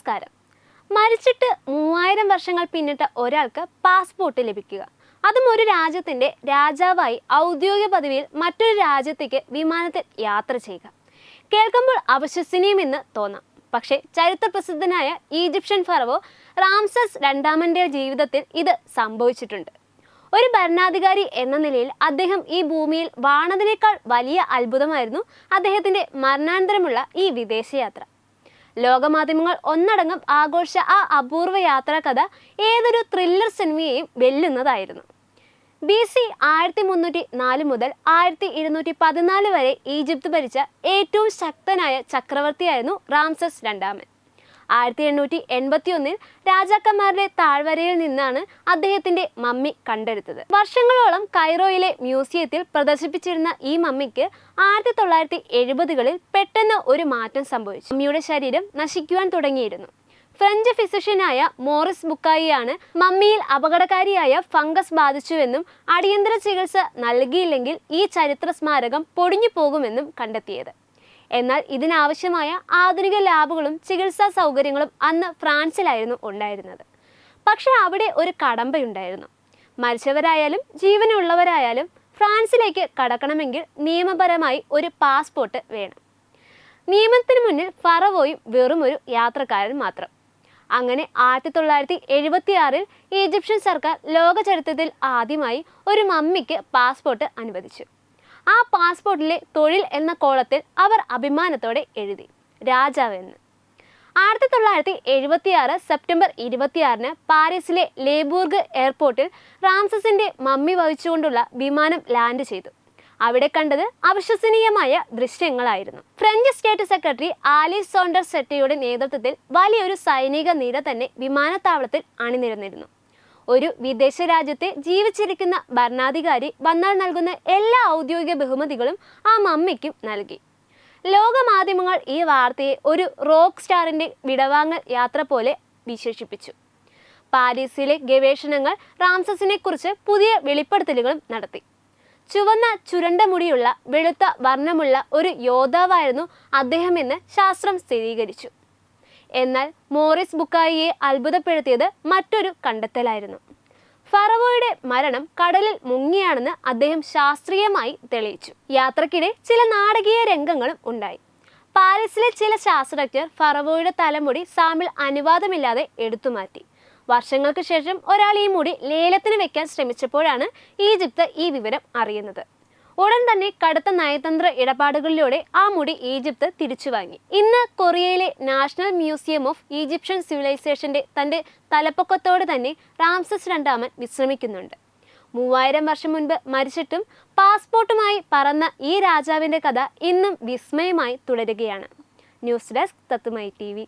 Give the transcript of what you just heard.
നമസ്കാരം. മരിച്ചിട്ട് 3000 വർഷങ്ങൾ പിന്നിട്ട ഒരാൾക്ക് പാസ്പോർട്ട് ലഭിക്കുക, അതും ഒരു രാജ്യത്തിൻ്റെ രാജാവായി ഔദ്യോഗിക പദവിയിൽ മറ്റൊരു രാജ്യത്തേക്ക് വിമാനത്തിൽ യാത്ര ചെയ്യുക, കേൾക്കുമ്പോൾ അവിശ്വസനീയമെന്ന് തോന്നാം. പക്ഷേ ചരിത്രപ്രസിദ്ധനായ ഈജിപ്ഷ്യൻ ഫറവോ റാംസസ് രണ്ടാമൻ്റെ ജീവിതത്തിൽ ഇത് സംഭവിച്ചിട്ടുണ്ട്. ഒരു ഭരണാധികാരി എന്ന നിലയിൽ അദ്ദേഹം ഈ ഭൂമിയിൽ വാണതിനേക്കാൾ വലിയ അത്ഭുതമായിരുന്നു അദ്ദേഹത്തിൻ്റെ മരണാനന്തരമുള്ള ഈ വിദേശയാത്ര. ലോകമാധ്യമങ്ങൾ ഒന്നടങ്കം ആഘോഷ ആ അപൂർവ യാത്രാ കഥ ഏതൊരു ത്രില്ലർ സിനിമയെയും വെല്ലുന്നതായിരുന്നു. BC 1304 മുതൽ 1214 വരെ ഈജിപ്ത് ഭരിച്ച ഏറ്റവും ശക്തനായ ചക്രവർത്തിയായിരുന്നു റാംസസ് രണ്ടാമൻ. 1881 രാജാക്കന്മാരുടെ താഴ്വരയിൽ നിന്നാണ് അദ്ദേഹത്തിന്റെ മമ്മി കണ്ടെടുത്തത്. വർഷങ്ങളോളം കൈറോയിലെ മ്യൂസിയത്തിൽ പ്രദർശിപ്പിച്ചിരുന്ന ഈ മമ്മിക്ക് 1970കളിൽ പെട്ടെന്ന് ഒരു മാറ്റം സംഭവിച്ചു. മമ്മിയുടെ ശരീരം നശിക്കുവാൻ തുടങ്ങിയിരുന്നു. ഫ്രഞ്ച് ഫിസിഷ്യനായ മോറിസ് ബുക്കായിയാണ് മമ്മിയിൽ അപകടകാരിയായ ഫംഗസ് ബാധിച്ചുവെന്നും അടിയന്തര ചികിത്സ നൽകിയില്ലെങ്കിൽ ഈ ചരിത്ര സ്മാരകം പൊടിഞ്ഞു പോകുമെന്നും കണ്ടെത്തിയത്. എന്നാൽ ഇതിനാവശ്യമായ ആധുനിക ലാബുകളും ചികിത്സാ സൗകര്യങ്ങളും അന്ന് ഫ്രാൻസിലായിരുന്നു ഉണ്ടായിരുന്നത്. പക്ഷെ അവിടെ ഒരു കടമ്പയുണ്ടായിരുന്നു. മരിച്ചവരായാലും ജീവനുള്ളവരായാലും ഫ്രാൻസിലേക്ക് കടക്കണമെങ്കിൽ നിയമപരമായി ഒരു പാസ്പോർട്ട് വേണം. നിയമത്തിന് മുന്നിൽ ഫറവോയും വെറും ഒരു യാത്രക്കാരൻ മാത്രം. അങ്ങനെ 1976 ഈജിപ്ഷ്യൻ സർക്കാർ ലോക ചരിത്രത്തിൽ ആദ്യമായി ഒരു മമ്മിക്ക് പാസ്പോർട്ട് അനുവദിച്ചു. ആ പാസ്പോർട്ടിലെ തൊഴിൽ എന്ന കോളത്തിൽ അവർ അഭിമാനത്തോടെ എഴുതി രാജാവ് എന്ന്. 1976 സെപ്റ്റംബർ 26 പാരീസിലെ ലേബൂർഗ് എയർപോർട്ടിൽ റാംസസിന്റെ മമ്മി വഹിച്ചുകൊണ്ടുള്ള വിമാനം ലാൻഡ് ചെയ്തു. അവിടെ കണ്ടത് അവിശ്വസനീയമായ ദൃശ്യങ്ങളായിരുന്നു. ഫ്രഞ്ച് സ്റ്റേറ്റ് സെക്രട്ടറി ആലീസ് സോണ്ടർ സെറ്റയുടെ നേതൃത്വത്തിൽ വലിയൊരു സൈനിക നിര തന്നെ വിമാനത്താവളത്തിൽ അണിനിരന്നിരുന്നു. ഒരു വിദേശ രാജ്യത്തെ ജീവിച്ചിരിക്കുന്ന ഭരണാധികാരി വന്നാൽ നൽകുന്ന എല്ലാ ഔദ്യോഗിക ബഹുമതികളും ആ മമ്മിക്കും നൽകി. ലോകമാധ്യമങ്ങൾ ഈ വാർത്തയെ ഒരു റോക്ക് സ്റ്റാറിന്റെ വിടവാങ്ങൽ യാത്ര പോലെ വിശേഷിപ്പിച്ചു. പാരീസിലെ ഗവേഷണങ്ങൾ റാംസസിനെ കുറിച്ച് പുതിയ വെളിപ്പെടുത്തലുകളും നടത്തി. ചുവന്ന ചുരണ്ട മുടിയുള്ള വെളുത്ത വർണ്ണമുള്ള ഒരു യോദ്ധാവായിരുന്നു അദ്ദേഹമെന്ന് ശാസ്ത്രം സ്ഥിരീകരിച്ചു. എന്നാൽ മോറിസ് ബുക്കായിയെ അത്ഭുതപ്പെടുത്തിയത് മറ്റൊരു കണ്ടെത്തലായിരുന്നു. ഫറവോയുടെ മരണം കടലിൽ മുങ്ങിയാണെന്ന് അദ്ദേഹം ശാസ്ത്രീയമായി തെളിയിച്ചു. യാത്രക്കിടെ ചില നാടകീയ രംഗങ്ങളും ഉണ്ടായി. പാരീസിലെ ചില ശാസ്ത്രജ്ഞർ ഫറവോയുടെ തലമുടി സാമ്പിൾ അനുവാദമില്ലാതെ എടുത്തുമാറ്റി. വർഷങ്ങൾക്ക് ശേഷം ഒരാൾ ഈ മുടി ലേലത്തിന് വെക്കാൻ ശ്രമിച്ചപ്പോഴാണ് ഈജിപ്ത് ഈ വിവരം അറിയുന്നത്. ഉടൻ തന്നെ കടുത്ത നയതന്ത്ര ഇടപാടുകളിലൂടെ ആ മുടി ഈജിപ്ത് തിരിച്ചു വാങ്ങി. ഇന്ന് കൊറിയയിലെ നാഷണൽ മ്യൂസിയം ഓഫ് ഈജിപ്ഷ്യൻ സിവിലൈസേഷന്റെ തന്റെ തലപ്പൊക്കത്തോടെ തന്നെ റാംസസ് രണ്ടാമൻ വിശ്രമിക്കുന്നുണ്ട്. 3000 വർഷം മുൻപ് മരിച്ചിട്ടും പാസ്പോർട്ടുമായി പറന്ന ഈ രാജാവിന്റെ കഥ ഇന്നും വിസ്മയമായി തുടരുകയാണ്. ന്യൂസ് ഡെസ്ക് തത്തുമൈ TV.